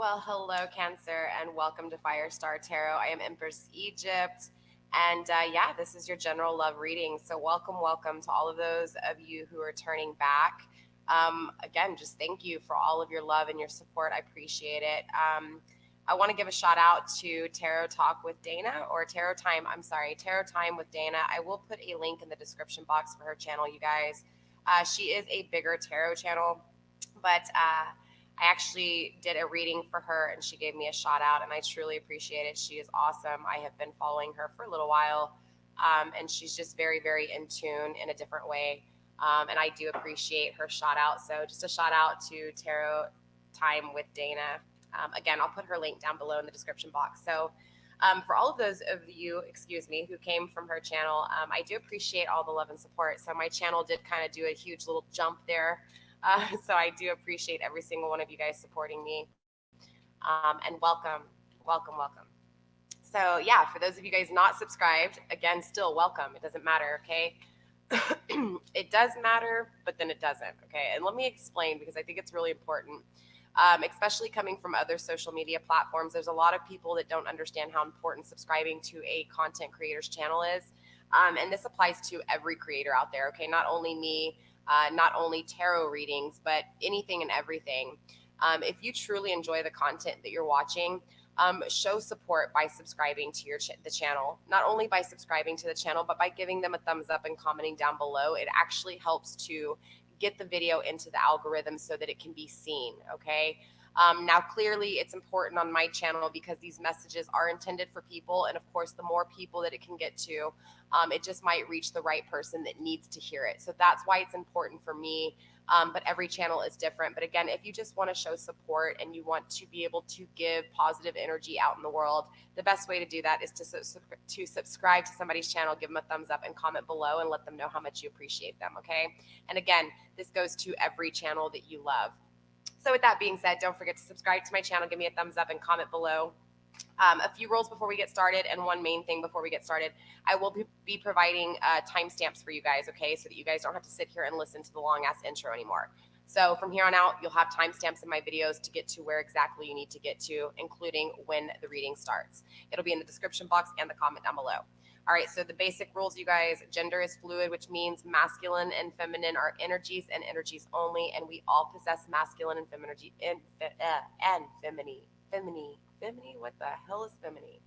Well, hello, Cancer, and welcome to Firestar Tarot. I am Empress Egypt, and yeah, this is your general love reading. So, welcome to all of those of you who are turning back. Again, just thank you for all of your love and your support. I appreciate it. I want to give a shout out to Tarot Talk with Dana, or Tarot Time. I'm sorry, Tarot Time with Dana. I will put a link in the description box for her channel, you guys. She is a bigger tarot channel, but I actually did a reading for her and she gave me a shout out, and I truly appreciate it. She is awesome. I have been following her for a little while, and she's just very, very in tune in a different way. And I do appreciate her shout out. So just a shout out to Tarot Time with Dana. Again, I'll put her link down below in the description box. So for all of those of you, excuse me, who came from her channel, I do appreciate all the love and support. So my channel did kind of do a huge little jump there. So I do appreciate every single one of you guys supporting me. And welcome. So yeah, for those of you guys not subscribed, again, still welcome. It doesn't matter, okay? It does matter, but then it doesn't, okay? And let me explain, because I think it's really important. Especially coming from other social media platforms, there's a lot of people that don't understand how important subscribing to a content creator's channel is. And this applies to every creator out there, okay? Not only me, not only tarot readings, but anything and everything. If you truly enjoy the content that you're watching, show support by subscribing to the channel. Not only by subscribing to the channel, but by giving them a thumbs up and commenting down below. It actually helps to get the video into the algorithm so that it can be seen, okay? Now, clearly, it's important on my channel because these messages are intended for people. And of course, the more people that it can get to, it just might reach the right person that needs to hear it. So that's why it's important for me. But every channel is different. But again, if you just want to show support and you want to be able to give positive energy out in the world, the best way to do that is to subscribe to somebody's channel, give them a thumbs up and comment below and let them know how much you appreciate them, okay? And again, this goes to every channel that you love. So with that being said, don't forget to subscribe to my channel, give me a thumbs up and comment below. A few rules before we get started, and one main thing before we get started. I will be providing timestamps for you guys, okay, so that you guys don't have to sit here and listen to the long-ass intro anymore. So from here on out, you'll have timestamps in my videos to get to where exactly you need to get to, including when the reading starts. It'll be in the description box and the comment down below. All right, so the basic rules, you guys: gender is fluid, which means masculine and feminine are energies and energies only, and we all possess masculine and feminine. What the hell is feminine?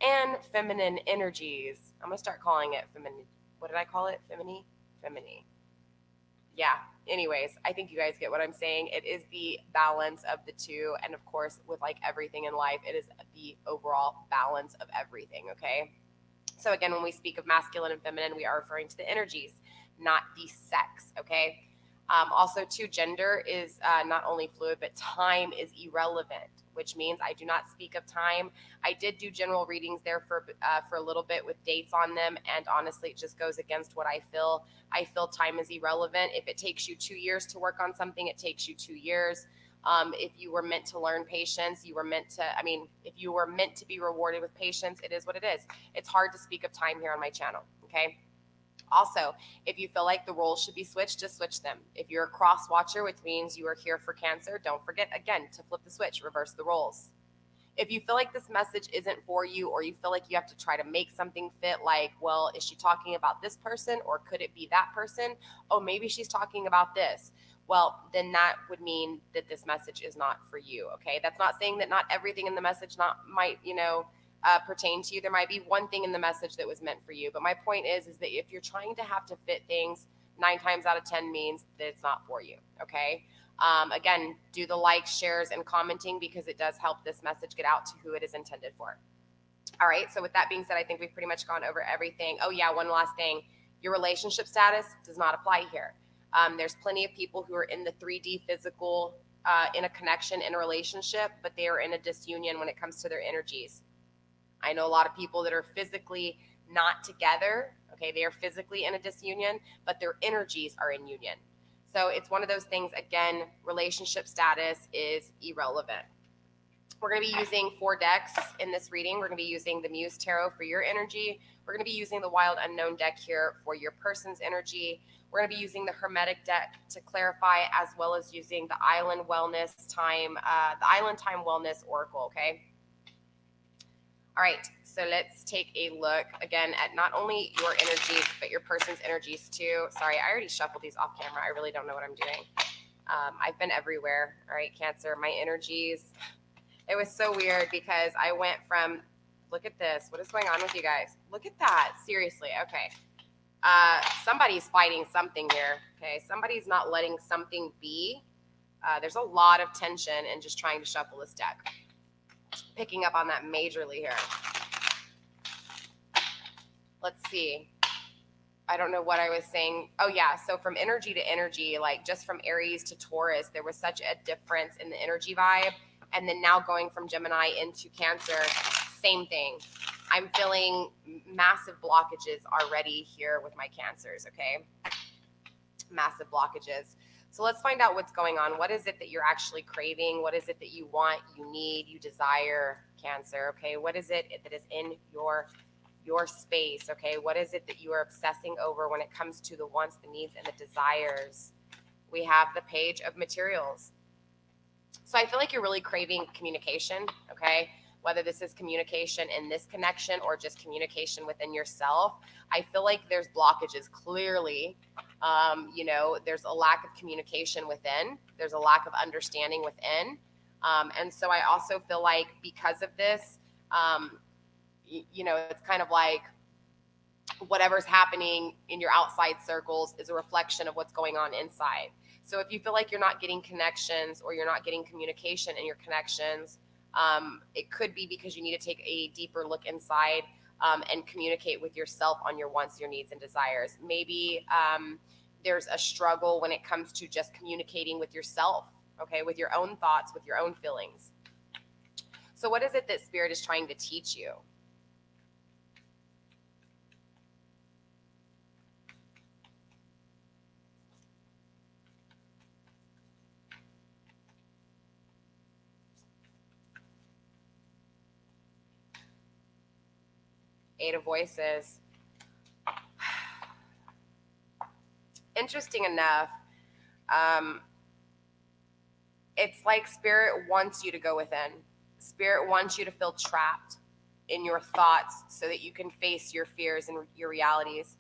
And feminine energies. I'm gonna start calling it feminine. What did I call it? Feminine. Yeah. Anyways, I think you guys get what I'm saying. It is the balance of the two, and of course, with like everything in life, it is the overall balance of everything. Okay. So again, when we speak of masculine and feminine, we are referring to the energies, not the sex, okay? Also, too, gender is not only fluid, but time is irrelevant, which means I do not speak of time. I did do general readings there for a little bit with dates on them, and honestly, it just goes against what I feel. I feel time is irrelevant. If it takes you 2 years to work on something, it takes you 2 years. If you were meant to learn patience, if you were meant to be rewarded with patience, it is what it is. It's hard to speak of time here on my channel, okay? Also, if you feel like the roles should be switched, just switch them. If you're a cross watcher, which means you are here for Cancer, don't forget, again, to flip the switch, reverse the roles. If you feel like this message isn't for you, or you feel like you have to try to make something fit, like, well, is she talking about this person, or could it be that person? Oh, maybe she's talking about this. Well, then that would mean that this message is not for you, okay? That's not saying that not everything in the message might pertain to you. There might be one thing in the message that was meant for you. But my point is that if you're trying to have to fit things, 9 times out of 10 means that it's not for you, okay? Again, do the likes, shares, and commenting, because it does help this message get out to who it is intended for. All right, so with that being said, I think we've pretty much gone over everything. Oh yeah, one last thing. Your relationship status does not apply here. There's plenty of people who are in the 3D physical, in a connection, in a relationship, but they are in a disunion when it comes to their energies. I know a lot of people that are physically not together, okay? They are physically in a disunion, but their energies are in union. So it's one of those things, again, relationship status is irrelevant. We're going to be using 4 decks in this reading. We're going to be using the Muse Tarot for your energy. We're going to be using the Wild Unknown deck here for your person's energy. We're going to be using the Hermetic deck to clarify, as well as using the Island Time Wellness Oracle, okay? All right, so let's take a look again at not only your energies, but your person's energies too. Sorry, I already shuffled these off camera. I really don't know what I'm doing. I've been everywhere. All right, Cancer, my energies. It was so weird because I went from, look at this. What is going on with you guys? Look at that. Seriously. Okay. Somebody's fighting something here. Okay. Somebody's not letting something be. There's a lot of tension in just trying to shuffle this deck. Picking up on that majorly here. Let's see. I don't know what I was saying. Oh, yeah. So from energy to energy, like just from Aries to Taurus, there was such a difference in the energy vibe. And then now going from Gemini into Cancer, same thing. I'm feeling massive blockages already here with my Cancers, okay? Massive blockages. So let's find out what's going on. What is it that you're actually craving? What is it that you want, you need, you desire, Cancer, okay? What is it that is in your space, okay? What is it that you are obsessing over when it comes to the wants, the needs, and the desires? We have the Page of Materials. So I feel like you're really craving communication, okay? Whether this is communication in this connection or just communication within yourself, I feel like there's blockages clearly. There's a lack of communication within. There's a lack of understanding within. And so I also feel like because of this, it's kind of like whatever's happening in your outside circles is a reflection of what's going on inside. So if you feel like you're not getting connections or you're not getting communication in your connections, it could be because you need to take a deeper look inside and communicate with yourself on your wants, your needs, and desires. Maybe there's a struggle when it comes to just communicating with yourself, okay, with your own thoughts, with your own feelings. So what is it that Spirit is trying to teach you? Eight of Voices. Interesting enough, it's like Spirit wants you to go within. Spirit wants you to feel trapped in your thoughts so that you can face your fears and your realities.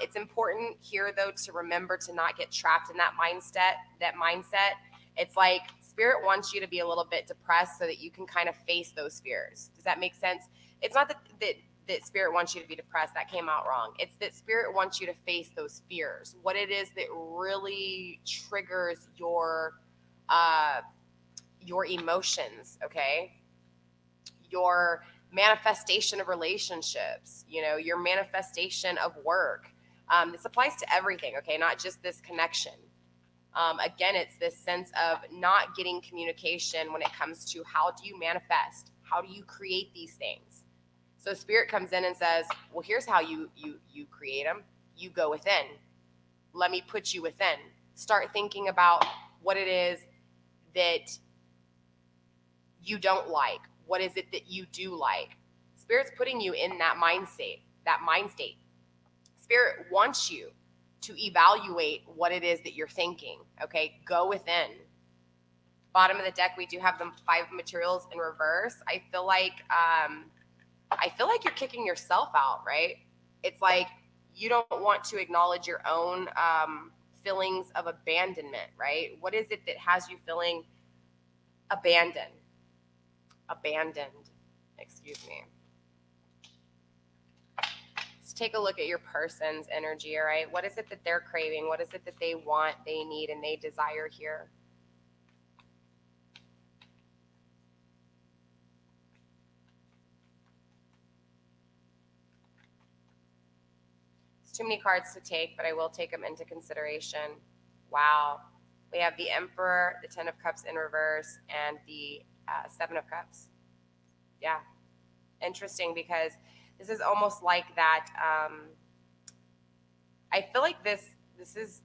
It's important here, though, to remember to not get trapped in that mindset. It's like Spirit wants you to be a little bit depressed so that you can kind of face those fears. Does that make sense? It's not that Spirit wants you to be depressed. That came out wrong. It's that Spirit wants you to face those fears. What it is that really triggers your emotions, okay? Your manifestation of relationships, your manifestation of work. This applies to everything, okay? Not just this connection. Again, it's this sense of not getting communication when it comes to how do you manifest? How do you create these things? So Spirit comes in and says, well, here's how you create them. You go within. Let me put you within. Start thinking about what it is that you don't like. What is it that you do like? Spirit's putting you in that mind state. Spirit wants you to evaluate what it is that you're thinking. Okay, go within. Bottom of the deck, we do have the 5 of Materials in reverse. I feel like you're kicking yourself out, right? It's like you don't want to acknowledge your own feelings of abandonment, right? What is it that has you feeling abandoned? Excuse me. Let's take a look at your person's energy, all right? What is it that they're craving? What is it that they want, they need, and they desire here? It's too many cards to take, but I will take them into consideration. Wow. We have the Emperor, the 10 of Cups in reverse, and the 7 of Cups. Yeah. Interesting, because this is almost like that. I feel like this is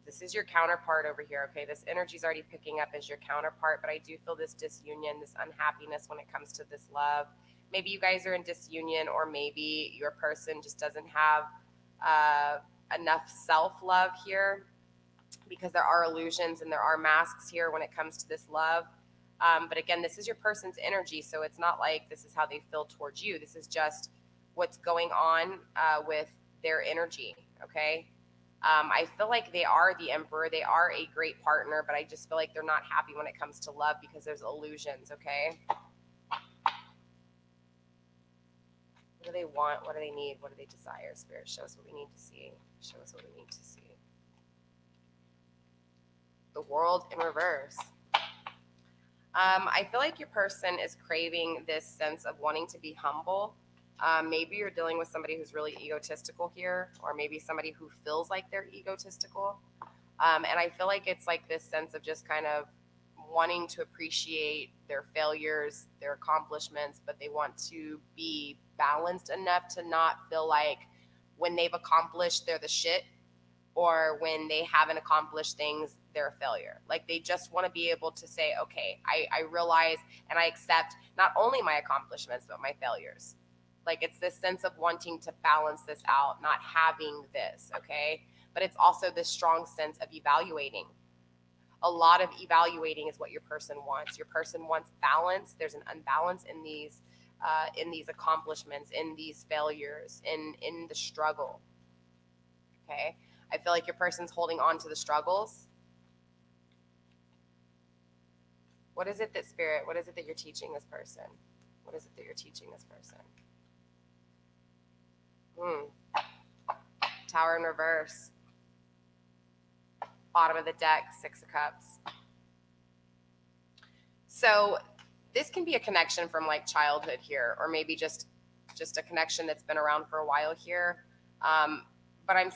This is your counterpart over here, okay? This energy is already picking up as your counterpart, but I do feel this disunion, this unhappiness when it comes to this love. Maybe you guys are in disunion, or maybe your person just doesn't have enough self-love here, because there are illusions and there are masks here when it comes to this love. But again, this is your person's energy, so it's not like this is how they feel towards you. This is just what's going on with their energy, okay? I feel like they are the emperor. They are a great partner, but I just feel like they're not happy when it comes to love because there's illusions, okay? What do they want? What do they need? What do they desire? Spirit, show us what we need to see. Show us what we need to see. The World in reverse. I feel like your person is craving this sense of wanting to be humble. Maybe you're dealing with somebody who's really egotistical here, or maybe somebody who feels like they're egotistical. And I feel like it's like this sense of just kind of wanting to appreciate their failures, their accomplishments, but they want to be balanced enough to not feel like when they've accomplished, they're the shit, or when they haven't accomplished things, they're a failure. Like they just want to be able to say, okay, I realize and I accept not only my accomplishments, but my failures. Like it's this sense of wanting to balance this out, not having this, okay? But it's also this strong sense of evaluating. A lot of evaluating is what your person wants. Your person wants balance. There's an unbalance in these accomplishments, in these failures, in the struggle, okay? I feel like your person's holding on to the struggles. What is it that Spirit, what is it that you're teaching this person? What is it that you're teaching this person? Tower in reverse. Bottom of the deck, Six of Cups. So this can be a connection from like childhood here, or maybe just a connection that's been around for a while here. But I'm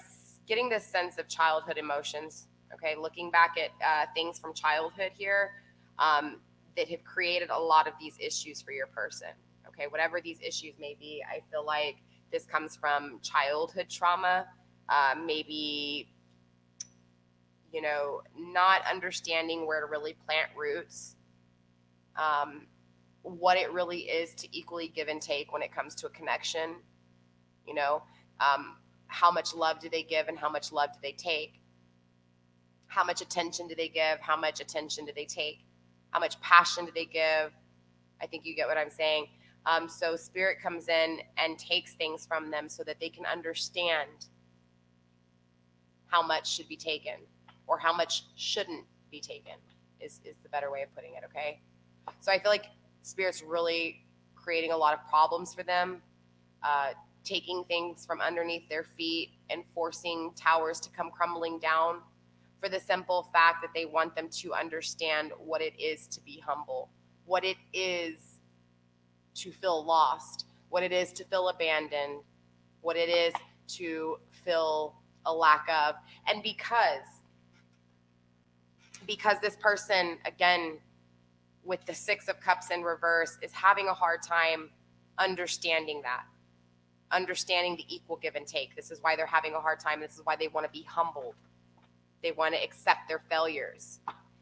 getting this sense of childhood emotions, okay? Looking back at things from childhood here that have created a lot of these issues for your person, okay? Whatever these issues may be, I feel like this comes from childhood trauma, maybe, you know, not understanding where to really plant roots, what it really is to equally give and take when it comes to a connection, you know, how much love do they give and how much love do they take? How much attention do they give? How much attention do they take? How much passion do they give? I think you get what I'm saying. So Spirit comes in and takes things from them so that they can understand how much should be taken or how much shouldn't be taken is the better way of putting it, okay? So I feel like Spirit's really creating a lot of problems for them, taking things from underneath their feet and forcing towers to come crumbling down for the simple fact that they want them to understand what it is to be humble, what it is to feel lost, what it is to feel abandoned, what it is to feel a lack of. And because this person, again, with the Six of Cups in reverse, is having a hard time understanding that, understanding the equal give and take. This is why they're having a hard time. This is why they want to be humbled. They want to accept their failures.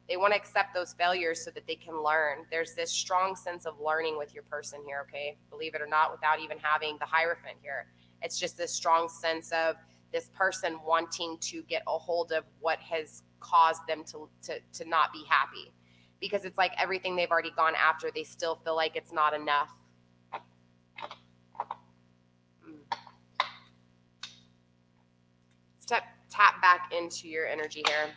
They want to accept those failures so that they can learn. There's this strong sense of learning with your person here, okay? Believe it or not, without even having the Hierophant here. It's just this strong sense of this person wanting to get a hold of what has caused them to not be happy. Because it's like everything they've already gone after, they still feel like it's not enough. Tap back into your energy here.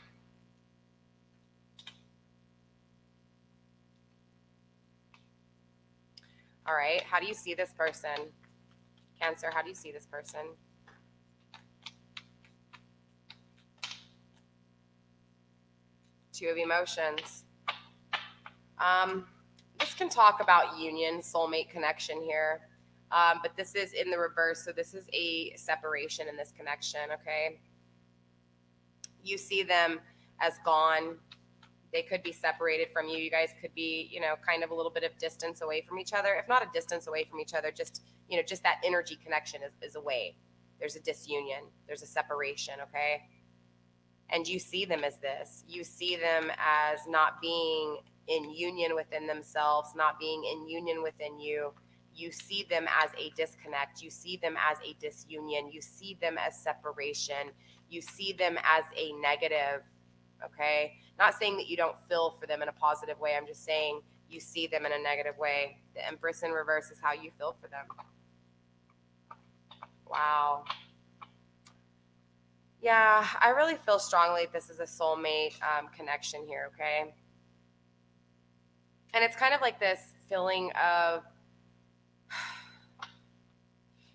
All right, how do you see this person? Cancer, how do you see this person? Two of emotions. This can talk about union, soulmate connection here, but this is in the reverse, so this is a separation in this connection, okay? You see them as gone. They could be separated from you. You guys could be, you know, kind of a little bit of distance away from each other. If not a distance away from each other, just, you know, just that energy connection is away. There's a disunion. There's a separation, okay? And you see them as this. You see them as not being in union within themselves, not being in union within you. You see them as a disconnect. You see them as a disunion. You see them as separation. You see them as a negative, okay? Not saying that you don't feel for them in a positive way. I'm just saying you see them in a negative way. The Empress in reverse is how you feel for them. Wow. Yeah, I really feel strongly this is a soulmate connection here, okay? And it's kind of like this feeling of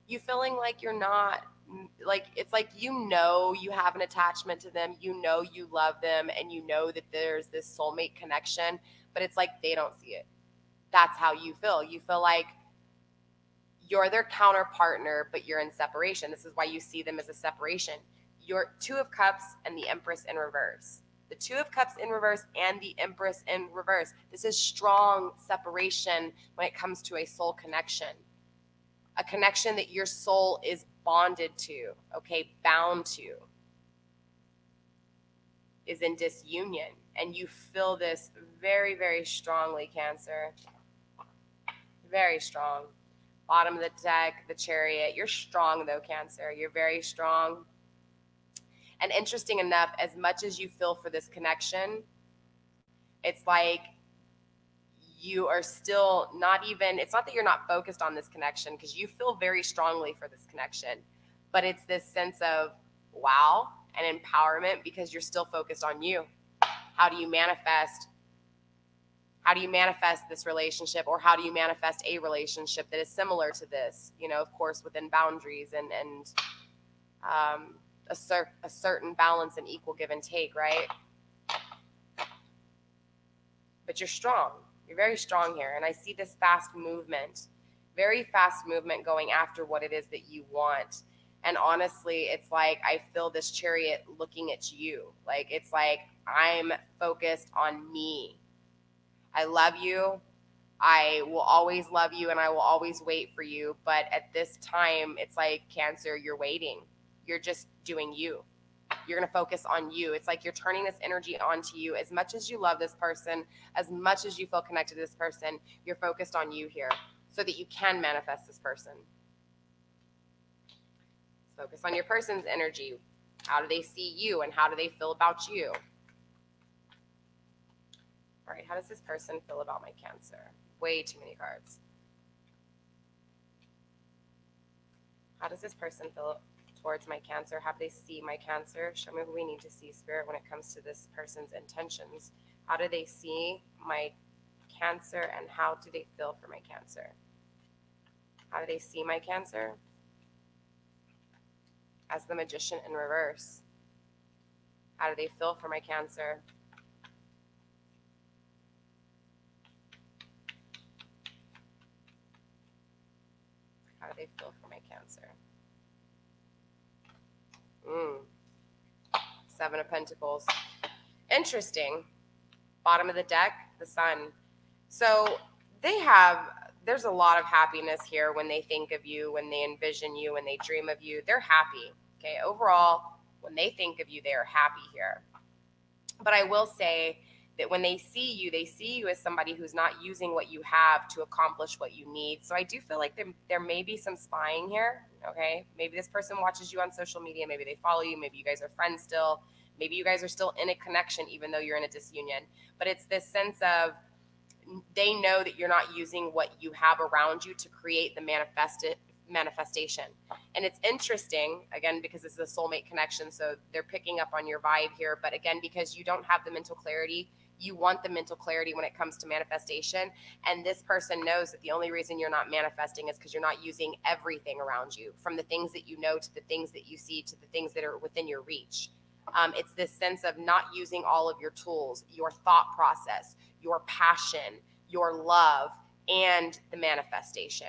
you feeling like you're not, like, it's like you have an attachment to them, you love them, and you know that there's this soulmate connection, but it's like they don't see it. That's how you feel. You feel like you're their counterpartner, but you're in separation. This is why you see them as a separation. Your Two of Cups and the Empress in reverse. The Two of Cups in reverse and the Empress in reverse. This is strong separation when it comes to a soul connection. A connection that your soul is bonded to, okay, bound to, is in disunion. And you feel this very, very strongly, Cancer. Very strong. Bottom of the deck, the Chariot. You're strong, though, Cancer. You're very strong. And interesting enough, as much as you feel for this connection, it's like you are still not even, it's not that you're not focused on this connection, because you feel very strongly for this connection, but it's this sense of wow and empowerment because you're still focused on you. How do you manifest this relationship, or how do you manifest a relationship that is similar to this, of course, within boundaries and a certain balance and equal give and take, right? But you're strong. You're very strong here. And I see this very fast movement going after what it is that you want. And honestly, it's like I feel this Chariot looking at you. Like, it's like, I'm focused on me. I love you. I will always love you, and I will always wait for you. But at this time, it's like, Cancer, you're waiting. You're just doing you. You're going to focus on you. It's like you're turning this energy onto you. As much as you love this person, as much as you feel connected to this person, you're focused on you here so that you can manifest this person. Focus on your person's energy. How do they see you, and how do they feel about you? All right, how does this person feel about my Cancer? Way too many cards. How does this person feel towards my Cancer? How do they see my Cancer? Show me who we need to see, Spirit, when it comes to this person's intentions. How do they see my Cancer, and how do they feel for my Cancer? How do they see my Cancer? As the Magician in reverse. How do they feel for my Cancer? How do they feel for my Cancer? Seven of Pentacles. Interesting. Bottom of the deck, the Sun. So there's a lot of happiness here when they think of you, when they envision you, when they dream of you. They're happy. Okay. Overall, when they think of you, they are happy here. But I will say that when they see you as somebody who's not using what you have to accomplish what you need. So I do feel like there may be some spying here, okay? Maybe this person watches you on social media. Maybe they follow you. Maybe you guys are friends still. Maybe you guys are still in a connection even though you're in a disunion. But it's this sense of they know that you're not using what you have around you to create the manifestation. And it's interesting, again, because this is a soulmate connection, so they're picking up on your vibe here. But again, because you don't have the mental clarity, you want the mental clarity when it comes to manifestation. And this person knows that the only reason you're not manifesting is because you're not using everything around you, from the things that you know to the things that you see to the things that are within your reach. It's this sense of not using all of your tools, your thought process, your passion, your love, and the manifestation.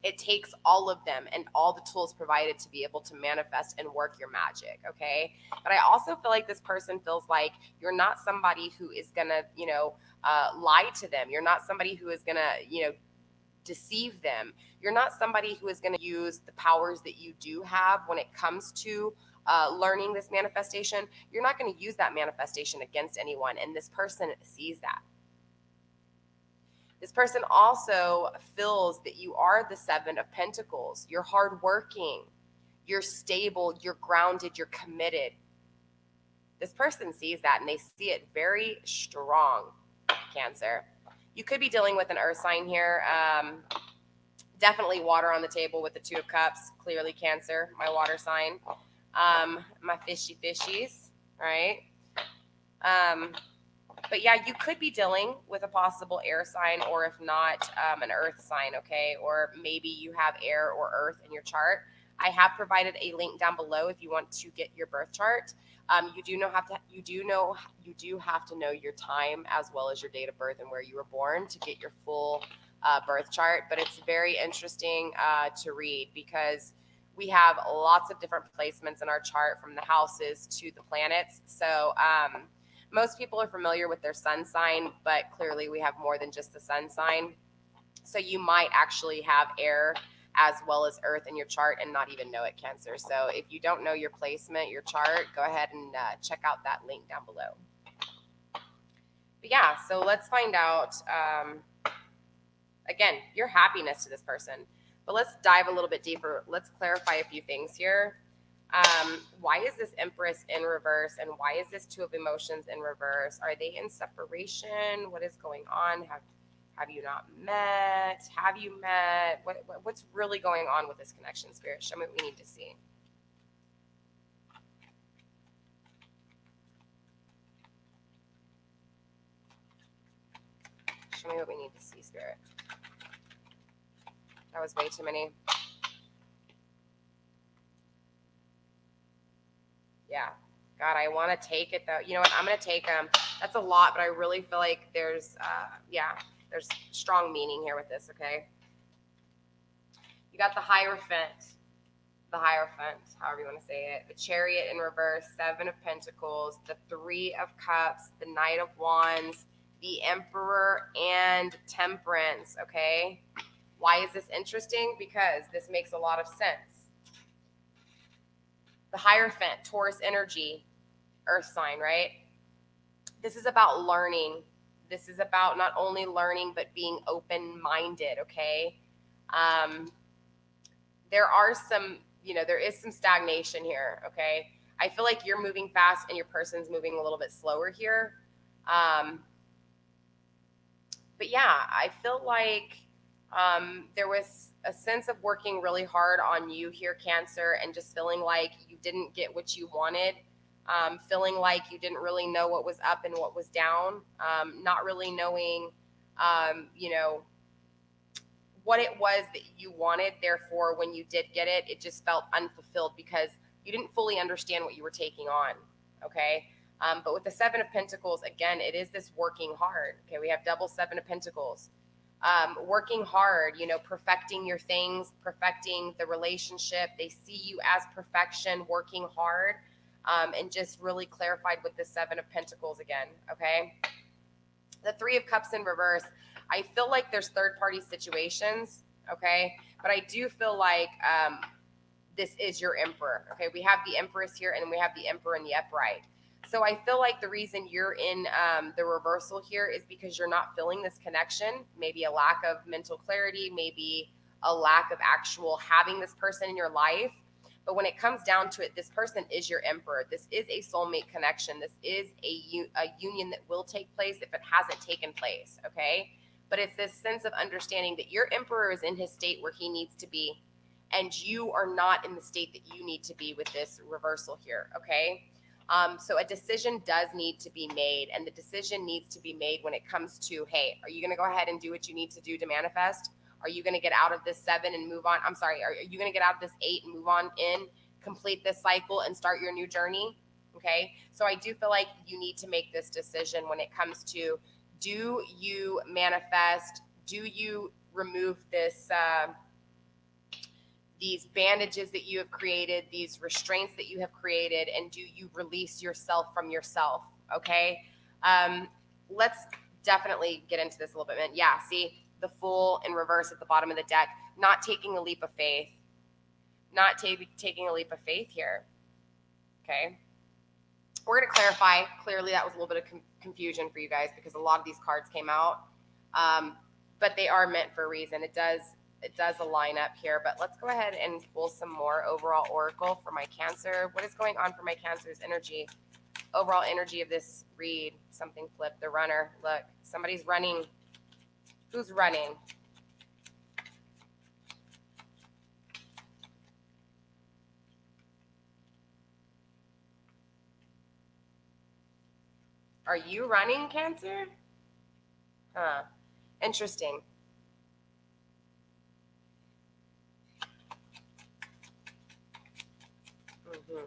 It takes all of them and all the tools provided to be able to manifest and work your magic, okay? But I also feel like this person feels like you're not somebody who is going to, lie to them. You're not somebody who is going to, deceive them. You're not somebody who is going to use the powers that you do have when it comes to learning this manifestation, you're not going to use that manifestation against anyone. And this person sees that. This person also feels that you are the Seven of Pentacles. You're hardworking, you're stable, you're grounded, you're committed. This person sees that and they see it very strong, Cancer. You could be dealing with an earth sign here. Definitely water on the table with the Two of Cups. Clearly Cancer, my water sign. My fishies, right? But yeah, you could be dealing with a possible air sign, or if not, an earth sign, okay? Or maybe you have air or earth in your chart. I have provided a link down below if you want to get your birth chart. You do have to know your time as well as your date of birth and where you were born to get your full birth chart. But it's very interesting to read because we have lots of different placements in our chart, from the houses to the planets. So most people are familiar with their sun sign, but clearly we have more than just the sun sign. So you might actually have air as well as earth in your chart and not even know it, Cancer. So if you don't know your placement, your chart, go ahead and check out that link down below. But yeah, so let's find out, again, your happiness to this person. But let's dive a little bit deeper. Let's clarify a few things here. Why is this Empress in reverse, and why is this Two of Emotions in reverse? Are they in separation? What is going on? Have you not met? Have you met? What's really going on with this connection, Spirit? Show me what we need to see. Show me what we need to see, Spirit. That was way too many. Yeah. God, I want to take it though. You know what? I'm going to take them. That's a lot, but I really feel like there's strong meaning here with this, okay? You got the Hierophant, however you want to say it, the Chariot in reverse, Seven of Pentacles, the Three of Cups, the Knight of Wands, the Emperor, and Temperance, okay? Why is this interesting? Because this makes a lot of sense. The Hierophant, Taurus energy, earth sign, right? This is about learning. This is about not only learning, but being open-minded, okay? There is some stagnation here, okay? I feel like you're moving fast and your person's moving a little bit slower here. But yeah, I feel like there was a sense of working really hard on you here, Cancer, and just feeling like you didn't get what you wanted, feeling like you didn't really know what was up and what was down, not really knowing, what it was that you wanted. Therefore, when you did get it, it just felt unfulfilled because you didn't fully understand what you were taking on, okay? But with the Seven of Pentacles, again, it is this working hard, okay? We have double Seven of Pentacles. Working hard, perfecting your things, perfecting the relationship. They see you as perfection, working hard, and just really clarified with the Seven of Pentacles again, okay? The Three of Cups in reverse, I feel like there's third-party situations, okay? But I do feel like this is your Emperor, okay? We have the Empress here, and we have the Emperor in the upright. So I feel like the reason you're in the reversal here is because you're not feeling this connection, maybe a lack of mental clarity, maybe a lack of actual having this person in your life. But when it comes down to it, this person is your Emperor. This is a soulmate connection. This is a union that will take place if it hasn't taken place, okay? But it's this sense of understanding that your Emperor is in his state where he needs to be, and you are not in the state that you need to be with this reversal here, okay? So a decision does need to be made, and the decision needs to be made when it comes to, hey, are you going to go ahead and do what you need to do to manifest? Are you going to get out of this 7 and move on? I'm sorry, are you going to get out of this 8 and move on in, complete this cycle and start your new journey? Okay, so I do feel like you need to make this decision when it comes to, do you manifest? Do you remove this, these bandages that you have created, these restraints that you have created, and do you release yourself from yourself? Okay, let's definitely get into this a little bit, man. Yeah, see the Fool in reverse at the bottom of the deck, not taking a leap of faith, not taking a leap of faith here. okay? We're going to clarify. Clearly, that was a little bit of confusion for you guys because a lot of these cards came out, but they are meant for a reason. It does align up here, but let's go ahead and pull some more overall oracle for my Cancer. What is going on for my Cancer's energy? Overall energy of this read. Something flipped. The runner. Look, somebody's running. Who's running? Are you running, Cancer? Huh. Interesting. Mm-hmm.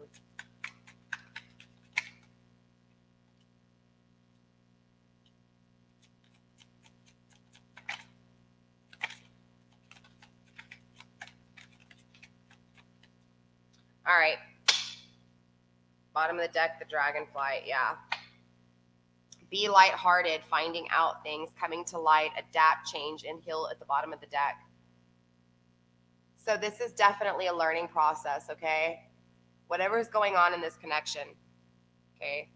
All right. Bottom of the deck, the dragonfly. Yeah. Be lighthearted, finding out things, coming to light, adapt, change, and heal at the bottom of the deck. So this is definitely a learning process, okay? Whatever is going on in this connection, okay?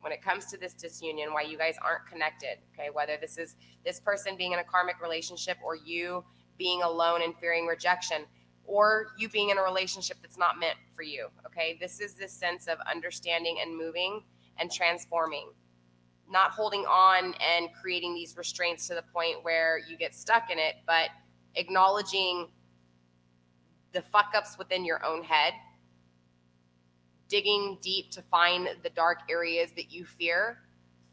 When it comes to this disunion, why you guys aren't connected, okay? Whether this is this person being in a karmic relationship or you being alone and fearing rejection, or you being in a relationship that's not meant for you, okay? This is this sense of understanding and moving and transforming, not holding on and creating these restraints to the point where you get stuck in it, but acknowledging the fuck ups within your own head, digging deep to find the dark areas that you fear,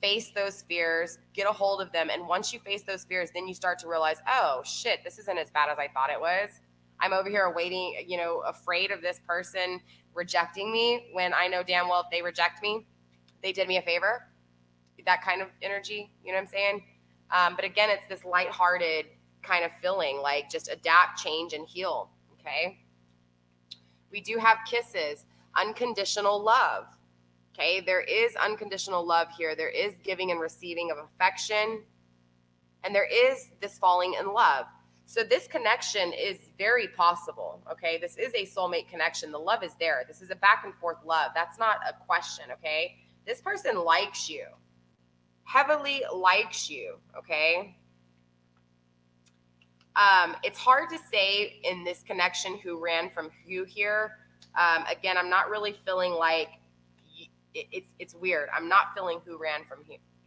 face those fears, get a hold of them. And once you face those fears, then you start to realize, oh shit, this isn't as bad as I thought it was. I'm over here waiting, afraid of this person rejecting me when I know damn well if they reject me, they did me a favor. That kind of energy, you know what I'm saying? But again, it's this lighthearted kind of feeling, like just adapt, change, and heal, okay? We do have kisses, unconditional love, okay? There is unconditional love here. There is giving and receiving of affection, and there is this falling in love. So this connection is very possible, okay? This is a soulmate connection. The love is there. This is a back and forth love. That's not a question, okay? This person likes you, heavily likes you, okay? It's hard to say in this connection who ran from who here. Again, I'm not really feeling like it's weird. I'm not feeling who ran from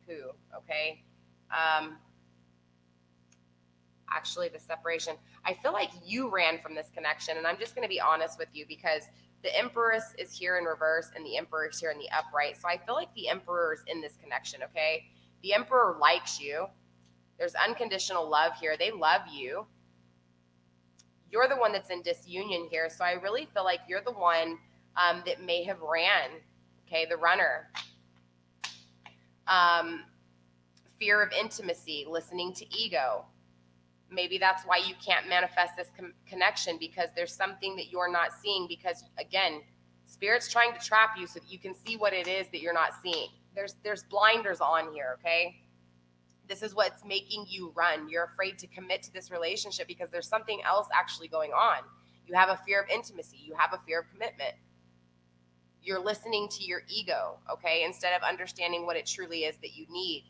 who, okay? Actually, the separation. I feel like you ran from this connection, and I'm just going to be honest with you because the Empress is here in reverse and the Emperor is here in the upright. So I feel like the Emperor is in this connection, okay? The Emperor likes you. There's unconditional love here. They love you. You're the one that's in disunion here. So I really feel like you're the one that may have ran, okay, the runner. Fear of intimacy, listening to ego. Maybe that's why you can't manifest this connection, because there's something that you're not seeing, because, again, Spirit's trying to trap you so that you can see what it is that you're not seeing. There's blinders on here, okay? This is what's making you run. You're afraid to commit to this relationship because there's something else actually going on. You have a fear of intimacy. You have a fear of commitment. You're listening to your ego, okay, instead of understanding what it truly is that you need.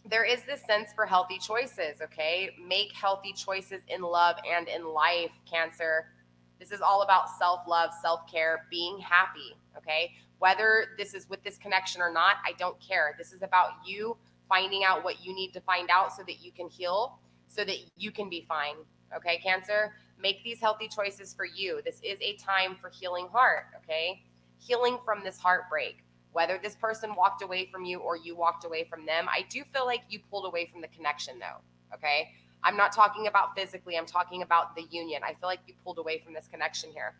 There is this sense for healthy choices, okay? Make healthy choices in love and in life, Cancer. This is all about self-love, self-care, being happy, okay? Whether this is with this connection or not, I don't care. This is about you finding out what you need to find out so that you can heal, so that you can be fine, okay, Cancer? Make these healthy choices for you. This is a time for healing heart, okay? Healing from this heartbreak. Whether this person walked away from you or you walked away from them, I do feel like you pulled away from the connection, though, okay? I'm not talking about physically. I'm talking about the union. I feel like you pulled away from this connection here.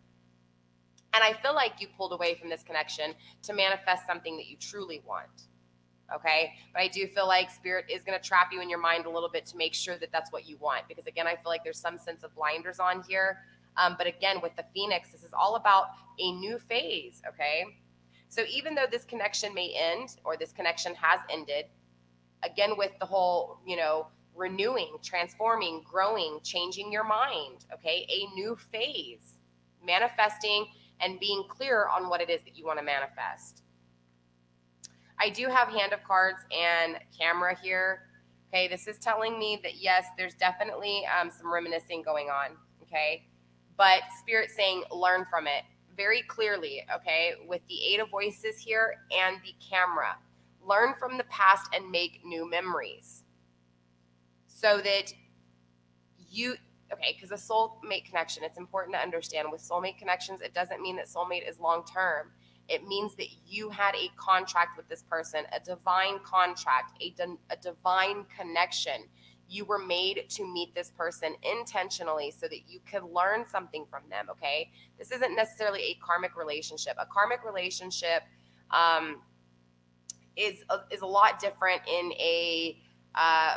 And I feel like you pulled away from this connection to manifest something that you truly want, okay? But I do feel like Spirit is going to trap you in your mind a little bit to make sure that that's what you want, because, again, I feel like there's some sense of blinders on here. But, again, with the Phoenix, this is all about a new phase, okay? So even though this connection may end, or this connection has ended, again, with the whole, renewing, transforming, growing, changing your mind, okay? A new phase manifesting and being clear on what it is that you want to manifest. I do have Hand of Cards and Camera here. Okay, this is telling me that yes, there's definitely some reminiscing going on. Okay, but Spirit saying learn from it very clearly. Okay, with the Eight of Voices here and the Camera, learn from the past and make new memories, so that you. Okay, because a soulmate connection, it's important to understand with soulmate connections, it doesn't mean that soulmate is long term. It means that you had a contract with this person, a divine contract, a divine connection. You were made to meet this person intentionally so that you could learn something from them, okay? This isn't necessarily a karmic relationship. A karmic relationship is a lot different in a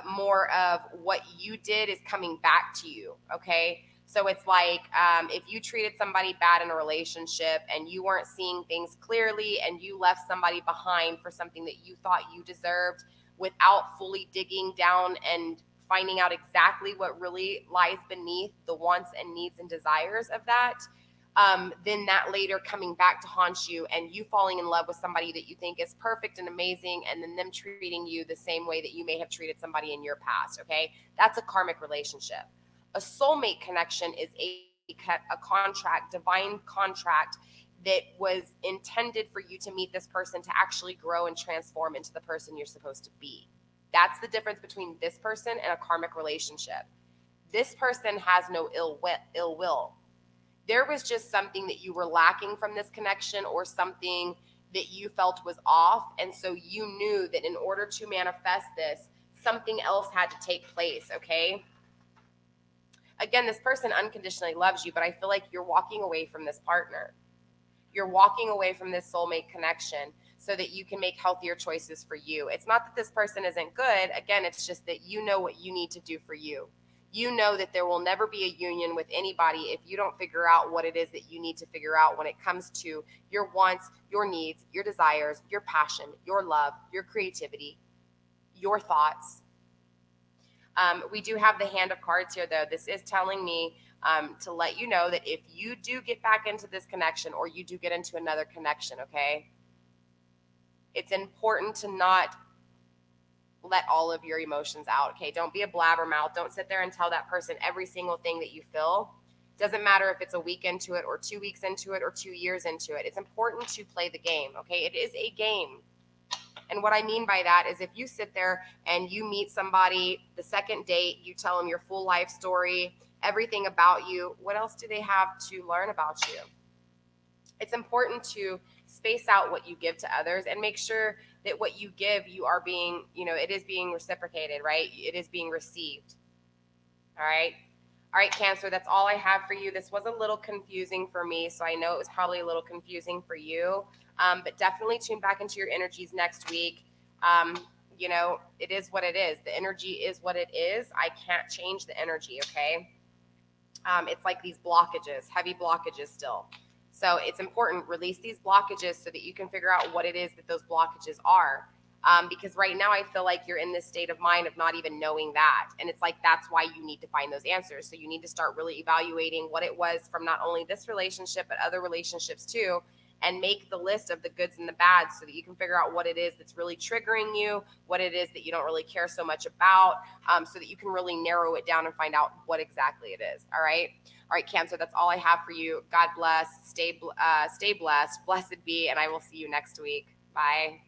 more of what you did is coming back to you, okay? So it's like if you treated somebody bad in a relationship and you weren't seeing things clearly and you left somebody behind for something that you thought you deserved without fully digging down and finding out exactly what really lies beneath the wants and needs and desires of that, then that later coming back to haunt you and you falling in love with somebody that you think is perfect and amazing, and then them treating you the same way that you may have treated somebody in your past, okay? That's a karmic relationship. A soulmate connection is a contract, divine contract that was intended for you to meet this person to actually grow and transform into the person you're supposed to be. That's the difference between this person and a karmic relationship. This person has no ill will. There was just something that you were lacking from this connection or something that you felt was off. And so you knew that in order to manifest this, something else had to take place, okay? Again, this person unconditionally loves you, but I feel like you're walking away from this partner. You're walking away from this soulmate connection so that you can make healthier choices for you. It's not that this person isn't good. Again, it's just that you know what you need to do for you. You know that there will never be a union with anybody if you don't figure out what it is that you need to figure out when it comes to your wants, your needs, your desires, your passion, your love, your creativity, your thoughts. We do have the Hand of Cards here, though. This is telling me to let you know that if you do get back into this connection or you do get into another connection, okay, it's important to not let all of your emotions out, okay? Don't be a blabbermouth. Don't sit there and tell that person every single thing that you feel. Doesn't matter if it's a week into it or 2 weeks into it or 2 years into it. It's important to play the game, okay? It is a game. And what I mean by that is if you sit there and you meet somebody, the second date, you tell them your full life story, everything about you, what else do they have to learn about you? It's important to space out what you give to others and make sure that what you give, you are being, it is being reciprocated, right? It is being received. All right. All right, Cancer, that's all I have for you. This was a little confusing for me, so I know it was probably a little confusing for you. But definitely tune back into your energies next week. It is what it is. The energy is what it is. I can't change the energy, okay? It's like these blockages, heavy blockages still. So it's important, release these blockages so that you can figure out what it is that those blockages are. Because right now I feel like you're in this state of mind of not even knowing that. And it's like, that's why you need to find those answers. So you need to start really evaluating what it was from not only this relationship, but other relationships too, and make the list of the goods and the bads so that you can figure out what it is that's really triggering you, what it is that you don't really care so much about, so that you can really narrow it down and find out what exactly it is. All right. All right, Cancer, that's all I have for you. God bless. Stay blessed. Blessed be. And I will see you next week. Bye.